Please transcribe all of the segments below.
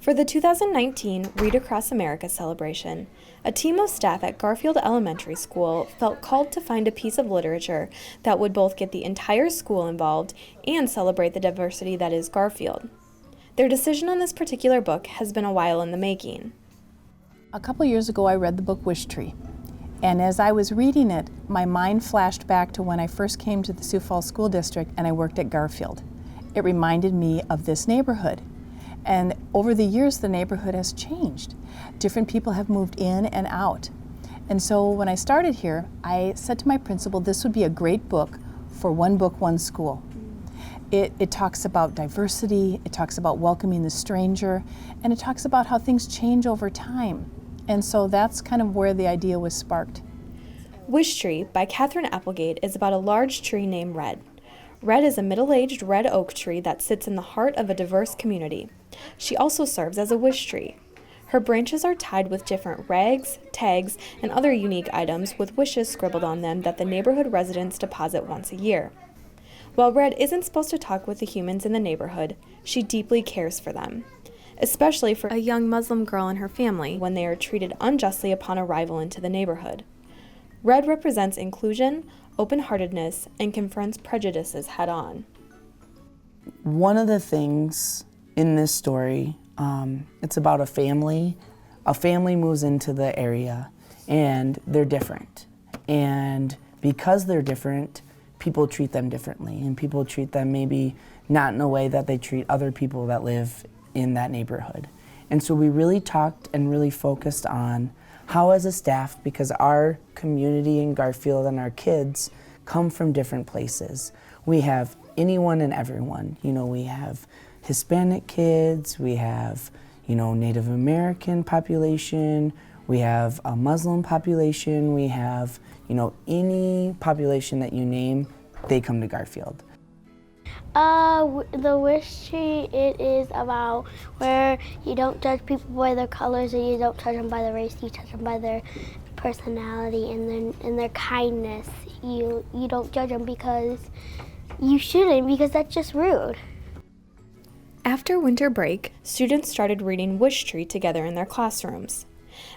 For the 2019 Read Across America celebration, a team of staff at Garfield Elementary School felt called to find a piece of literature that would both get the entire school involved and celebrate the diversity that is Garfield. Their decision on this particular book has been a while in the making. A couple years ago I read the book Wishtree, and as I was reading it, my mind flashed back to when I first came to the Sioux Falls School District and I worked at Garfield. It reminded me of this neighborhood. And over the years, the neighborhood has changed. Different people have moved in and out. And so when I started here, I said to my principal, this would be a great book for one book, one school. It talks about diversity, it talks about welcoming the stranger, and it talks about how things change over time. And so that's kind of where the idea was sparked. Wishtree by Katherine Applegate is about a large tree named Red. Red is a middle-aged red oak tree that sits in the heart of a diverse community. She also serves as a wish tree. Her branches are tied with different rags, tags, and other unique items with wishes scribbled on them that the neighborhood residents deposit once a year. While Red isn't supposed to talk with the humans in the neighborhood, she deeply cares for them, especially for a young Muslim girl and her family when they are treated unjustly upon arrival into the neighborhood. Red represents inclusion, open-heartedness, and confronts prejudices head-on. One of the things in this story, it's about a family. A family moves into the area, and they're different. And because they're different, people treat them differently, and people treat them maybe not in a way that they treat other people that live in that neighborhood. And so we really talked and really focused on how as a staff, because our community in Garfield and our kids come from different places. We have anyone and everyone. You know, we have Hispanic kids, we have, Native American population, we have a Muslim population, we have, any population that you name, they come to Garfield. The wish tree, it is about where you don't judge people by their colors and you don't judge them by their race, you judge them by their personality and their kindness. You don't judge them because you shouldn't, because that's just rude. After winter break, students started reading Wishtree together in their classrooms.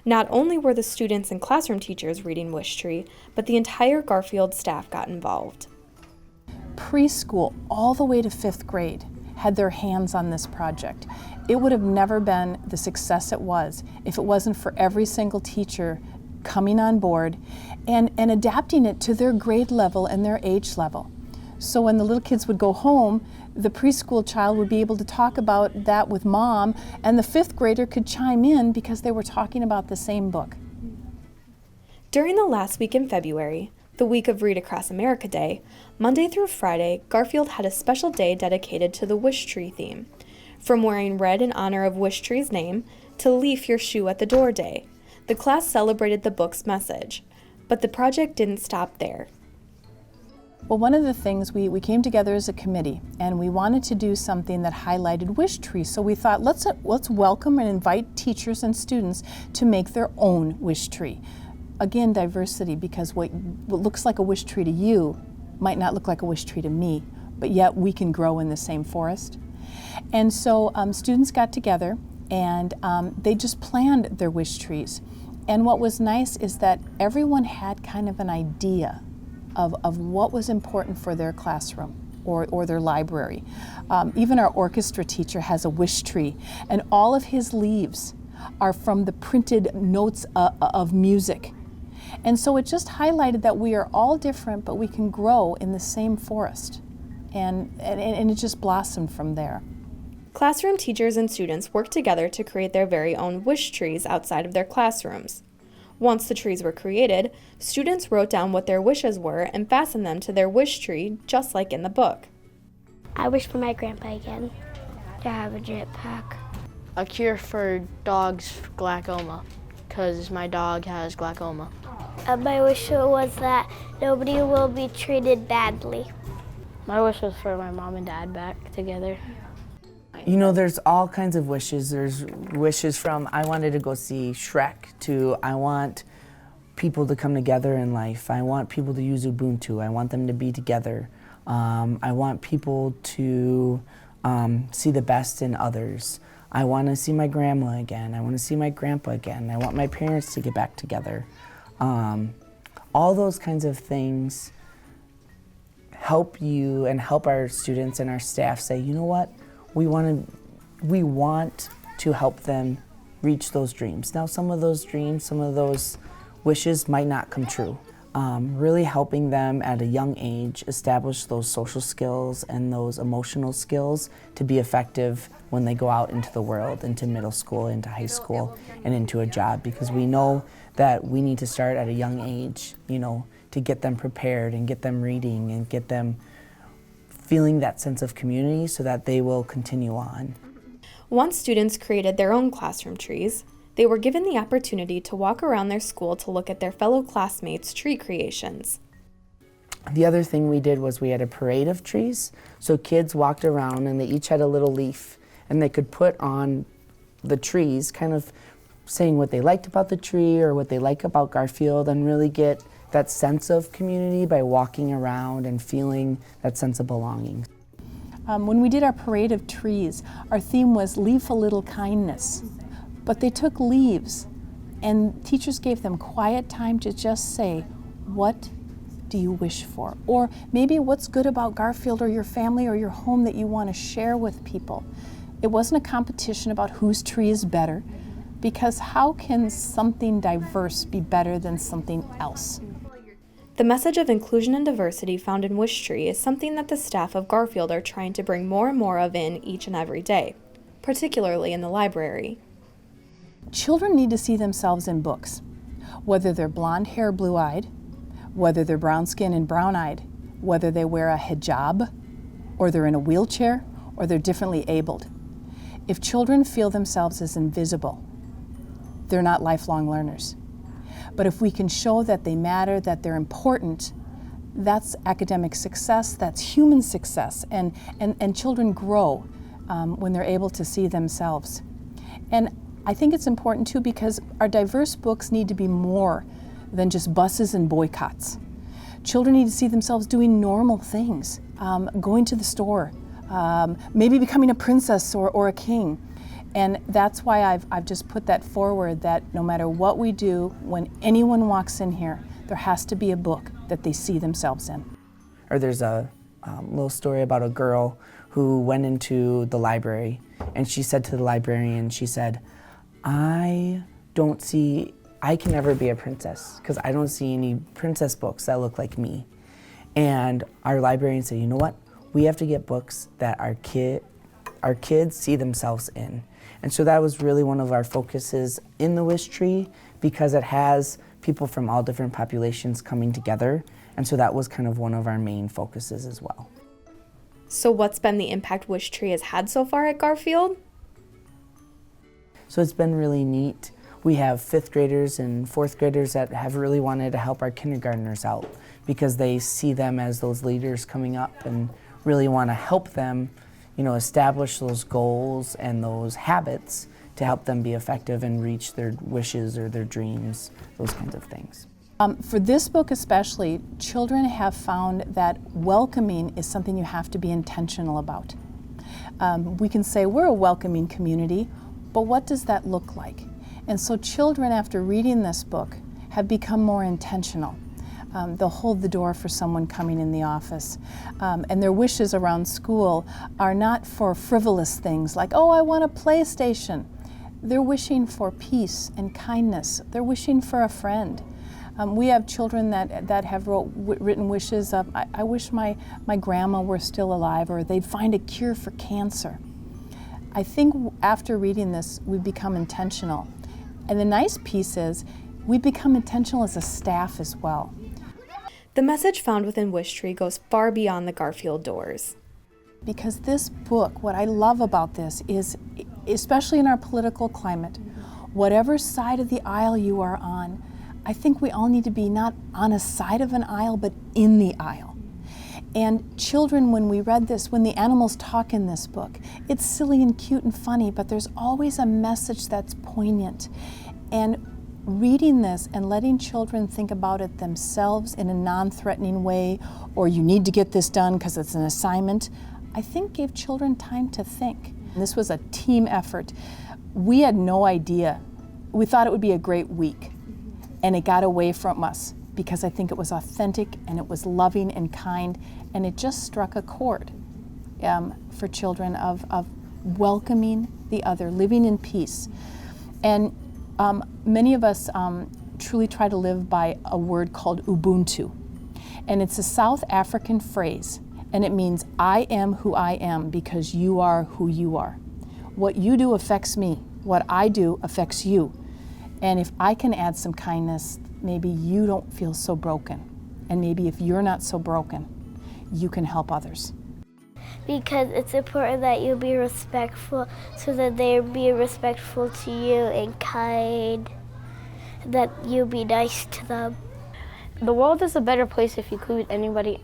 Not only were the students and classroom teachers reading Wishtree, but the entire Garfield staff got involved. Preschool all the way to 5th grade had their hands on this project. It would have never been the success it was if it wasn't for every single teacher coming on board and adapting it to their grade level and their age level. So when the little kids would go home, the preschool child would be able to talk about that with mom, and the 5th grader could chime in because they were talking about the same book. During the last week in February, the week of Read Across America Day, Monday through Friday, Garfield had a special day dedicated to the Wishtree theme. From wearing red in honor of Wishtree's name to Leaf Your Shoe at the Door Day, the class celebrated the book's message. But the project didn't stop there. Well, one of the things, we came together as a committee and we wanted to do something that highlighted Wishtree. So we thought, let's welcome and invite teachers and students to make their own Wishtree. Again, diversity, because what looks like a wish tree to you might not look like a wish tree to me, but yet we can grow in the same forest. And so students got together and they just planned their wish trees. And what was nice is that everyone had kind of an idea of what was important for their classroom or their library. Even our orchestra teacher has a wish tree, and all of his leaves are from the printed notes of music. And so it just highlighted that we are all different, but we can grow in the same forest. And it just blossomed from there. Classroom teachers and students worked together to create their very own wish trees outside of their classrooms. Once the trees were created, students wrote down what their wishes were and fastened them to their wish tree, just like in the book. I wish for my grandpa again to have a jetpack. A cure for dogs' glaucoma, because my dog has glaucoma. My wish was that nobody will be treated badly. My wish was for my mom and dad back together. There's all kinds of wishes. There's wishes from I wanted to go see Shrek to I want people to come together in life. I want people to use Ubuntu. I want them to be together. I want people to see the best in others. I want to see my grandma again. I want to see my grandpa again. I want my parents to get back together. All those kinds of things help you and help our students and our staff say, you know what, we want to help them reach those dreams. Now, some of those dreams, some of those wishes might not come true. Really helping them at a young age establish those social skills and those emotional skills to be effective when they go out into the world, into middle school, into high school, and into a job, because we know that we need to start at a young age, you know, to get them prepared and get them reading and get them feeling that sense of community so that they will continue on. Once students created their own classroom trees, they were given the opportunity to walk around their school to look at their fellow classmates' tree creations. The other thing we did was we had a parade of trees. So kids walked around and they each had a little leaf and they could put on the trees, kind of saying what they liked about the tree or what they like about Garfield, and really get that sense of community by walking around and feeling that sense of belonging. When we did our parade of trees, our theme was Leave a Little Kindness. But they took leaves and teachers gave them quiet time to just say, what do you wish for? Or maybe what's good about Garfield or your family or your home that you want to share with people. It wasn't a competition about whose tree is better, because how can something diverse be better than something else? The message of inclusion and diversity found in Wishtree is something that the staff of Garfield are trying to bring more and more of in each and every day, particularly in the library. Children need to see themselves in books, whether they're blonde hair, blue-eyed, whether they're brown skin and brown-eyed, whether they wear a hijab, or they're in a wheelchair, or they're differently abled. If children feel themselves as invisible, they're not lifelong learners. But if we can show that they matter, that they're important, that's academic success, that's human success, and children grow when they're able to see themselves. And I think it's important too because our diverse books need to be more than just buses and boycotts. Children need to see themselves doing normal things, going to the store, maybe becoming a princess or a king. And that's why I've just put that forward, that no matter what we do, when anyone walks in here, there has to be a book that they see themselves in. Or there's a little story about a girl who went into the library and she said to the librarian, she said, I can never be a princess because I don't see any princess books that look like me. And our librarian said, you know what? We have to get books that our kids see themselves in. And so that was really one of our focuses in the Wishtree, because it has people from all different populations coming together. And so that was kind of one of our main focuses as well. So what's been the impact Wishtree has had so far at Garfield? So it's been really neat. We have 5th graders and 4th graders that have really wanted to help our kindergartners out because they see them as those leaders coming up and really want to help them, you know, establish those goals and those habits to help them be effective and reach their wishes or their dreams, those kinds of things. For this book especially, children have found that welcoming is something you have to be intentional about. We can say we're a welcoming community, but what does that look like? And so children, after reading this book, have become more intentional. They'll hold the door for someone coming in the office. And their wishes around school are not for frivolous things like, oh, I want a PlayStation. They're wishing for peace and kindness. They're wishing for a friend. We have children that have written wishes of, I wish my grandma were still alive, or they'd find a cure for cancer. I think after reading this, we've become intentional. And the nice piece is, we become intentional as a staff as well. The message found within Wishtree goes far beyond the Garfield doors. Because this book, what I love about this is, especially in our political climate, whatever side of the aisle you are on, I think we all need to be not on a side of an aisle, but in the aisle. And children, when we read this, when the animals talk in this book, it's silly and cute and funny, but there's always a message that's poignant. And reading this and letting children think about it themselves in a non-threatening way, or you need to get this done because it's an assignment, I think gave children time to think. This was a team effort. We had no idea. We thought it would be a great week, and it got away from us because I think it was authentic and it was loving and kind, and it just struck a chord for children of welcoming the other, living in peace. And many of us truly try to live by a word called Ubuntu. And it's a South African phrase, and it means I am who I am because you are who you are. What you do affects me. What I do affects you. And if I can add some kindness, maybe you don't feel so broken. And maybe if you're not so broken, you can help others. Because it's important that you be respectful so that they be respectful to you and kind, that you be nice to them. The world is a better place if you include anybody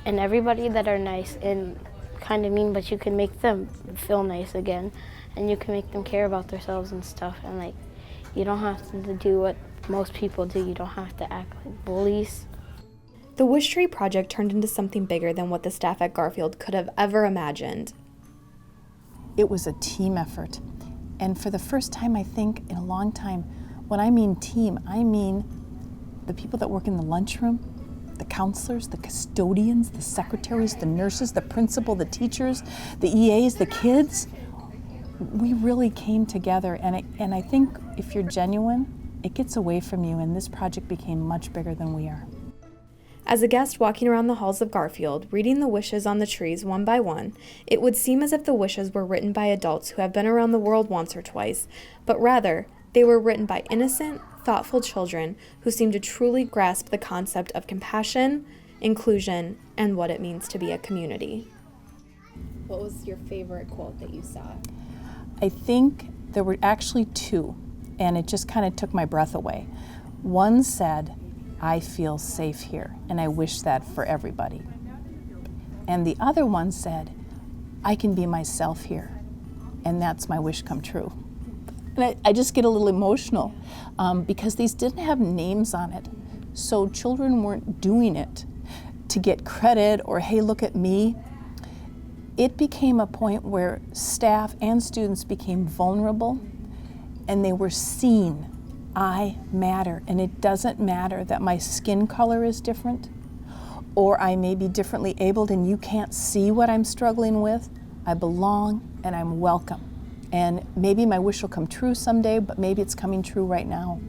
and everybody that are nice and kind of mean, but you can make them feel nice again, and you can make them care about themselves and stuff, and like, you don't have to do what most people do. You don't have to act like bullies. The Wishtree project turned into something bigger than what the staff at Garfield could have ever imagined. It was a team effort. And for the first time, I think, in a long time, when I mean team, I mean the people that work in the lunchroom, the counselors, the custodians, the secretaries, the nurses, the principal, the teachers, the EAs, the kids. We really came together, and I think if you're genuine, it gets away from you, and this project became much bigger than we are. As a guest walking around the halls of Garfield, reading the wishes on the trees one by one, it would seem as if the wishes were written by adults who have been around the world once or twice, but rather, they were written by innocent, thoughtful children who seemed to truly grasp the concept of compassion, inclusion, and what it means to be a community. What was your favorite quote that you saw? I think there were actually two, and it just kind of took my breath away. One said, I feel safe here, and I wish that for everybody. And the other one said, I can be myself here, and that's my wish come true. And I just get a little emotional because these didn't have names on it, so children weren't doing it to get credit or, hey, look at me. It became a point where staff and students became vulnerable, and they were seen. I matter, and it doesn't matter that my skin color is different, or I may be differently abled and you can't see what I'm struggling with. I belong and I'm welcome. And maybe my wish will come true someday, but maybe it's coming true right now.